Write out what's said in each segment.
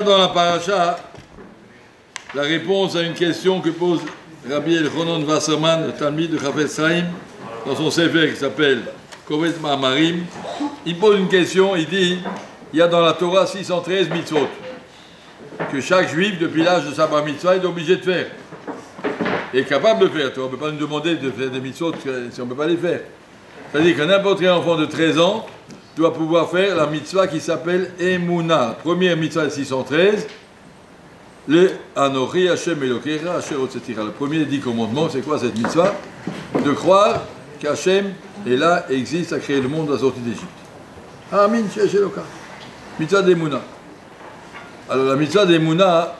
dans la paracha la réponse à une question que pose Rabbi Elchonon Wasserman, le Talmid de Chafetz Chaim, dans son sefer qui s'appelle Kovetz Ma'amarim. Il pose une question, il dit, il y a dans la Torah 613 mitzvot que chaque juif, depuis l'âge de sa bar mitzvah, est obligé de faire. Et est capable de faire. On ne peut pas nous demander de faire des mitzvot si on ne peut pas les faire. C'est-à-dire que n'importe quel enfant de 13 ans doit pouvoir faire la mitzvah qui s'appelle Emouna. La première mitzvah de 613, le Anochi Hashem Elokecha Asher Otzetira. Le premier 10 commandements, c'est quoi cette mitzvah? De croire qu'Hachem est là, existe, a créé le monde à la sortie d'Égypte. Amin, Shesh Eloka. Mitzvah d'Emouna. Alors la mitzvah d'Emouna,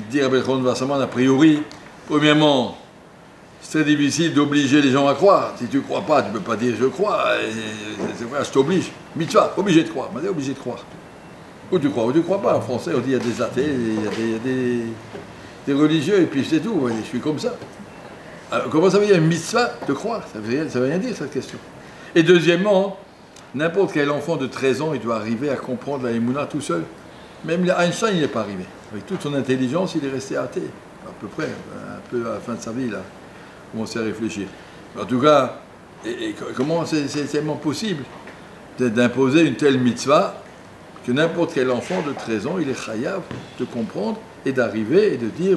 dit Rabbi Elchonon Wasserman, a priori, premièrement, c'est très difficile d'obliger les gens à croire. Si tu ne crois pas, tu ne peux pas dire je crois. C'est vrai, je t'oblige. Mitzvah, obligé de croire. On dit obligé de croire. Ou tu crois ou tu ne crois pas. En français, on dit il y a des athées, il y a des religieux, et puis c'est tout. Je suis comme ça. Alors, comment ça veut dire une mitzvah de croire? Ça veut rien dire, cette question. Et deuxièmement, n'importe quel enfant de 13 ans, il doit arriver à comprendre la Emouna tout seul. Même Einstein, il n'est pas arrivé. Avec toute son intelligence, il est resté athée. À peu près, un peu à la fin de sa vie, là. Commencer à réfléchir. En tout cas, comment c'est tellement possible d'imposer une telle mitzvah que n'importe quel enfant de 13 ans, il est chayav de comprendre et d'arriver et de dire,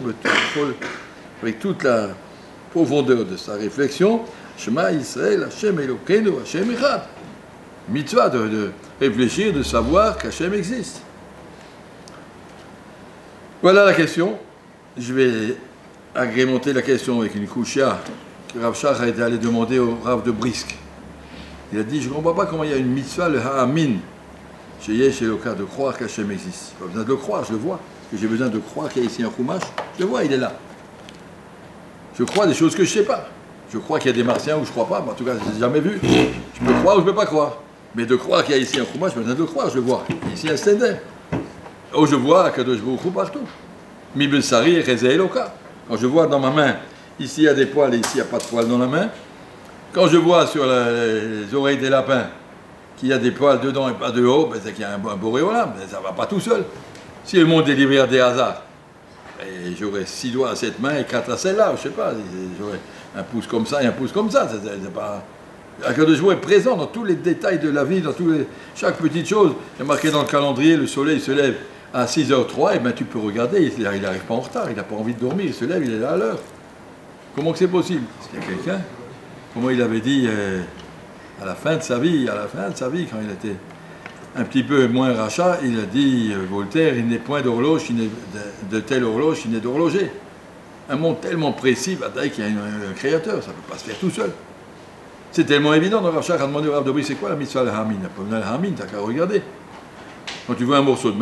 avec toute la profondeur de sa réflexion, Shema Yisrael, Hashem Elokeinu, Hashem Echad. Mitzvah de réfléchir, de savoir qu'Hachem existe. Voilà la question. Je vais agrémenter la question avec une kouchia que Rav Shach a été allé demander au Rav de Brisk. Il a dit, je ne comprends pas comment il y a une mitzvah, le ha'amin, chez Yesh Eloka, de croire qu'Hachem existe. Pas besoin de le croire, je le vois. Parce que j'ai besoin de croire qu'il y a ici un chumash, je le vois, il est là. Je crois des choses que je ne sais pas. Je crois qu'il y a des martiens où je ne crois pas, mais en tout cas, je ne les ai jamais vus. Je peux croire ou je ne peux pas croire. Mais de croire qu'il y a ici un chumash, j'ai besoin de le croire, je le vois. Ici, un stender. Oh, je vois Kadosh Baruch Hu partout. Mi Bessari et Reza Eloka. Quand je vois dans ma main, ici il y a des poils et ici il n'y a pas de poils dans la main. Quand je vois sur les oreilles des lapins qu'il y a des poils dedans et pas de haut, ben c'est qu'il y a un boréolam, mais ça ne va pas tout seul. Si le monde est livré à des hasards, j'aurais 6 doigts à cette main et 4 à celle-là, je ne sais pas, j'aurais un pouce comme ça et un pouce comme ça. C'est pas... Akadosh Baruch Hu est présent dans tous les détails de la vie, dans chaque petite chose. Il y a marqué dans le calendrier, le soleil se lève à 6h03, et ben tu peux regarder, il n'arrive pas en retard, il n'a pas envie de dormir, il se lève, il est là à l'heure. Comment que c'est possible? Parce qu'il y a quelqu'un, comment il avait dit à la fin de sa vie, quand il était un petit peu moins rachat, il a dit, Voltaire, il n'est point d'horloge, de telle horloge, il n'est d'horloger. Un monde tellement précis, qu'il y a un créateur, ça ne peut pas se faire tout seul. C'est tellement évident, donc Rav Shach a demandé au Rav de Brisk, c'est quoi la mitzvah le hamin? Il n'a pas besoin de hamin, t'as qu'à regarder. Quand tu vois un morceau de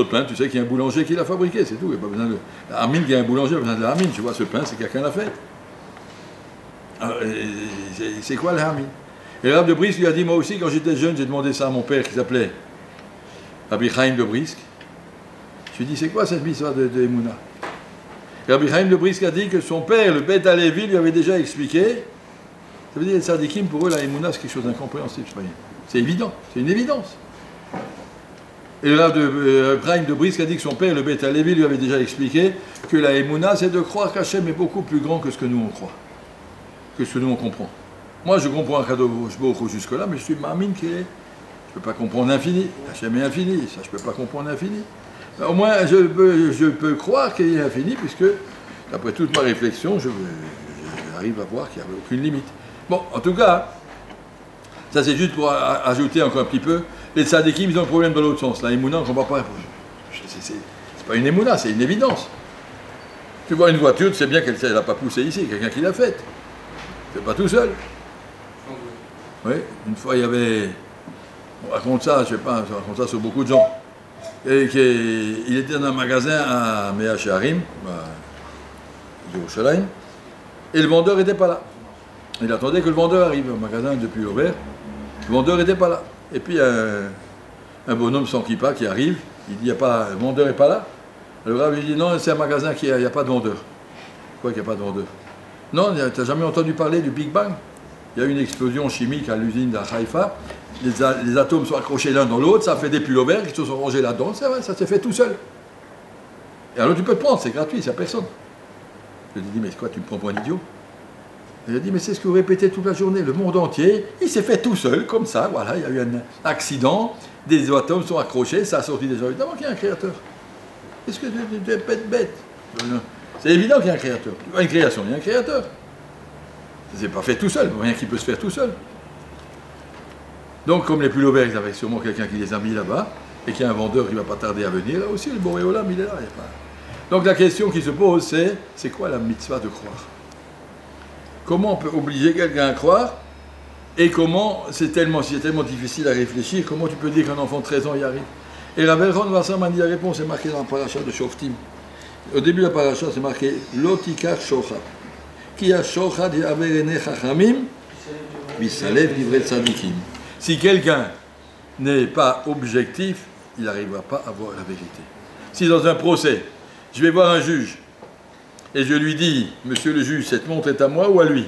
pain, tu sais qu'il y a un boulanger qui l'a fabriqué, c'est tout. Il n'y a pas besoin de la hamine, il y a un boulanger, il n'y a pas besoin de la hamine. Tu vois, ce pain, c'est quelqu'un l'a fait. C'est quoi la hamine? Et le Rav de Brisk lui a dit, moi aussi, quand j'étais jeune, j'ai demandé ça à mon père qui s'appelait Rabbi Chaim de Brisk. Je lui ai dit, c'est quoi cette mitzvah de Emouna? Rabbi Chaim de Brisk a dit que son père, le Beth Alevi, lui avait déjà expliqué. Ça veut dire, les tzadikim, pour eux, la Emouna, c'est quelque chose d'incompréhensible. C'est évident, c'est une évidence. Et le Rav de Chaim de Brisk a dit que son père, le Beth Alevi, lui avait déjà expliqué que la Emouna, c'est de croire qu'Hachem est beaucoup plus grand que ce que nous on croit, que ce que nous on comprend. Moi, je comprends un cadeau jusque-là, mais je suis mamine qui est. Je ne peux pas comprendre l'infini. Hachem est infini, ça, je ne peux pas comprendre l'infini. Au moins, je peux croire qu'il est infini, puisque, d'après toute ma réflexion, j'arrive à voir qu'il n'y a aucune limite. Bon, en tout cas, ça c'est juste pour ajouter encore un petit peu. Les tzadikim, ils ont un problème dans l'autre sens. La Emouna, on ne comprend pas. C'est pas une Emouna, c'est une évidence. Tu vois une voiture, tu sais bien qu'elle n'a pas poussé ici, quelqu'un qui l'a faite. C'est pas tout seul. Oui, une fois il y avait. On raconte ça, je sais pas, on raconte ça sur beaucoup de gens. Et il était dans un magasin à Mea Shearim, à Yerushalayim, et le vendeur n'était pas là. Il attendait que le vendeur arrive au magasin depuis ouvert. Le vendeur n'était pas là. Et puis un bonhomme sans kippa qui arrive, il dit, le vendeur n'est pas là. Le Rav lui dit, non, c'est un magasin qui il n'y a pas de vendeur. Quoi qu'il n'y a pas de vendeur? Non, tu n'as jamais entendu parler du Big Bang? Il y a eu une explosion chimique à l'usine d'Haïfa, les atomes sont accrochés l'un dans l'autre, ça fait des pullovers qui se sont rangés là-dedans, ça s'est fait tout seul. Et alors tu peux te prendre, c'est gratuit, c'est à personne. Je lui ai dit, mais quoi, tu me prends pour un idiot? Il a dit, mais c'est ce que vous répétez toute la journée, le monde entier, il s'est fait tout seul, comme ça, voilà, il y a eu un accident, des atomes sont accrochés, ça a sorti des gens. Évidemment qu'il y a un créateur. Est-ce que tu es bête? C'est évident qu'il y a un créateur. Tu vois une création, il y a un créateur. Ça s'est pas fait tout seul, rien qui peut se faire tout seul. Donc, comme les pullovers, ils avaient sûrement quelqu'un qui les a mis là-bas, et qu'il y a un vendeur qui ne va pas tarder à venir, là aussi, le Boré Olam, il est là. Il y a pas... Donc, la question qui se pose, c'est quoi la mitzvah de croire? Comment on peut obliger quelqu'un à croire? Et comment, c'est tellement difficile à réfléchir, comment tu peux dire qu'un enfant de 13 ans y arrive? Et Rav Elron Wasserman dit la réponse, c'est marqué dans la paracha de Shoftim. Au début de la paracha, c'est marqué Lotikar Shochad. Qui a Shochad et Averene Chachamim, Bisalev livré de Sadikim. Si quelqu'un n'est pas objectif, il n'arrivera pas à voir la vérité. Si dans un procès, je vais voir un juge, et je lui dis, monsieur le juge, cette montre est à moi ou à lui?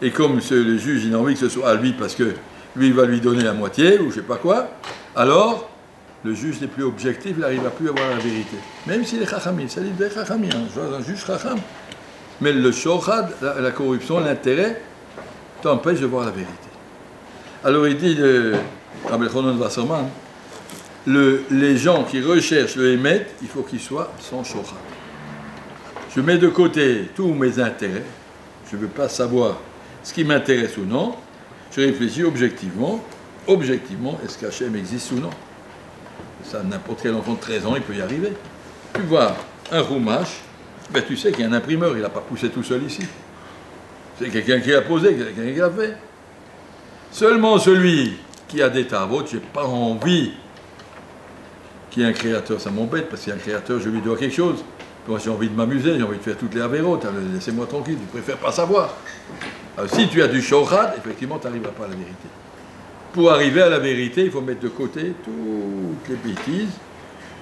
Et comme le juge, il a envie que ce soit à lui parce que lui, il va lui donner la moitié, ou je ne sais pas quoi, alors le juge n'est plus objectif, il n'arrivera plus à voir la vérité. Même s'il est chachamim, ça dit des chachamim, un juge chacham. Mais le shochad, la corruption, l'intérêt, t'empêche de voir la vérité. Alors il dit, Rabbi Elchanan Wasserman, les gens qui recherchent le émet, il faut qu'ils soient sans shochad. Je mets de côté tous mes intérêts, je ne veux pas savoir ce qui m'intéresse ou non, je réfléchis objectivement, est-ce qu'Hachem existe ou non? Ça, n'importe quel enfant de 13 ans, il peut y arriver. Tu vois un roumache, ben tu sais qu'il y a un imprimeur, il n'a pas poussé tout seul ici. C'est quelqu'un qui l'a posé, quelqu'un qui l'a fait. Seulement celui qui a des tavot, je n'ai pas envie qu'il y ait un créateur, ça m'embête, parce qu'il y a un créateur, je lui dois quelque chose. Moi j'ai envie de m'amuser, j'ai envie de faire toutes les avérotes, laissez-moi tranquille, tu préfères pas savoir. Alors, si tu as du shochad, effectivement tu n'arriveras pas à la vérité. Pour arriver à la vérité, il faut mettre de côté toutes les bêtises,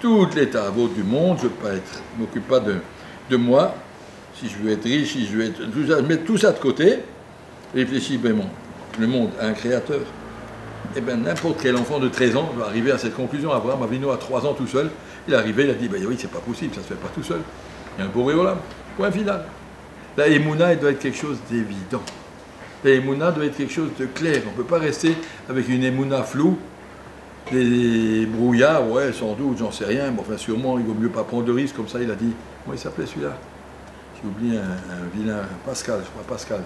toutes les tavot du monde, je ne m'occupe pas de moi, si je veux être riche, si je veux être... Tout ça, mettre tout ça de côté, réfléchis vraiment, le monde a un créateur. Eh bien, n'importe quel enfant de 13 ans va arriver à cette conclusion. Abraham Avinu à 3 ans tout seul, il est arrivé, il a dit, ben oui, c'est pas possible, ça se fait pas tout seul. Il y a un Boré Olam, point final. La Emouna, elle doit être quelque chose d'évident. La Emouna doit être quelque chose de clair. On ne peut pas rester avec une Emouna floue, des brouillards, ouais, sans doute, j'en sais rien, mais enfin, sûrement, il vaut mieux pas prendre de risque, comme ça, il a dit. Comment il s'appelait celui-là? J'ai oublié un vilain, Pascal, je crois, Pascal,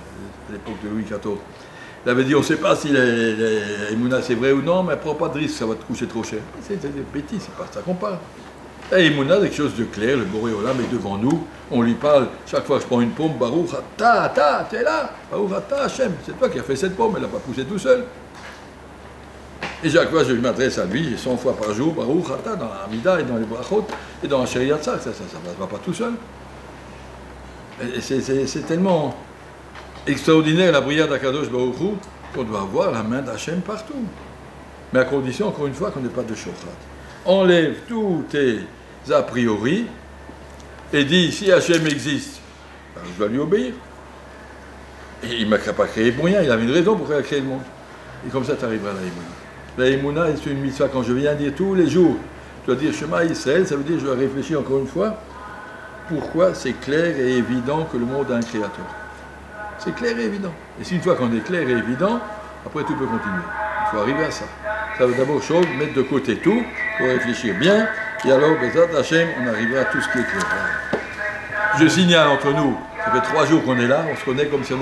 à l'époque de Louis XIV. Il avait dit, on ne sait pas si l'Emouna c'est vrai ou non, mais prends pas de risque, ça va te coucher trop cher. C'est des bêtises, c'est pas ça qu'on parle. L'Emouna, c'est quelque chose de clair, le Boré Olam est devant nous, on lui parle, chaque fois que je prends une pomme, Baruch Ata, tu es là, Baruch Ata Hashem, c'est toi qui as fait cette pomme, elle n'a pas poussé tout seul. Et chaque fois je m'adresse à lui, 100 fois par jour, Baruch Ata, dans la Hamida et dans les Brachot, et dans la Shariat, ça ne va pas tout seul. C'est tellement extraordinaire la prière d'Akadosh Baruch Hu qu'on doit avoir la main d'Hachem partout. Mais à condition, encore une fois, qu'on n'ait pas de shochad. Enlève tous tes a priori et dis, si Hachem existe, ben je dois lui obéir. Et il ne m'a pas créé pour rien, il avait une raison pour qu'il a créé le monde. Et comme ça, tu arriveras à la Emouna. La Emouna, c'est une mitzvah, quand je viens dire tous les jours, je dois dire Shema Israël, ça veut dire, je dois réfléchir encore une fois, pourquoi c'est clair et évident que le monde a un créateur. C'est clair et évident. Et si une fois qu'on est clair et évident, après tout peut continuer. Il faut arriver à ça. Ça veut d'abord chose, mettre de côté tout, pour réfléchir bien, et alors, Bezat Hashem, on arrivera à tout ce qui est clair. Je signale entre nous, ça fait 3 jours qu'on est là, on se connaît comme si on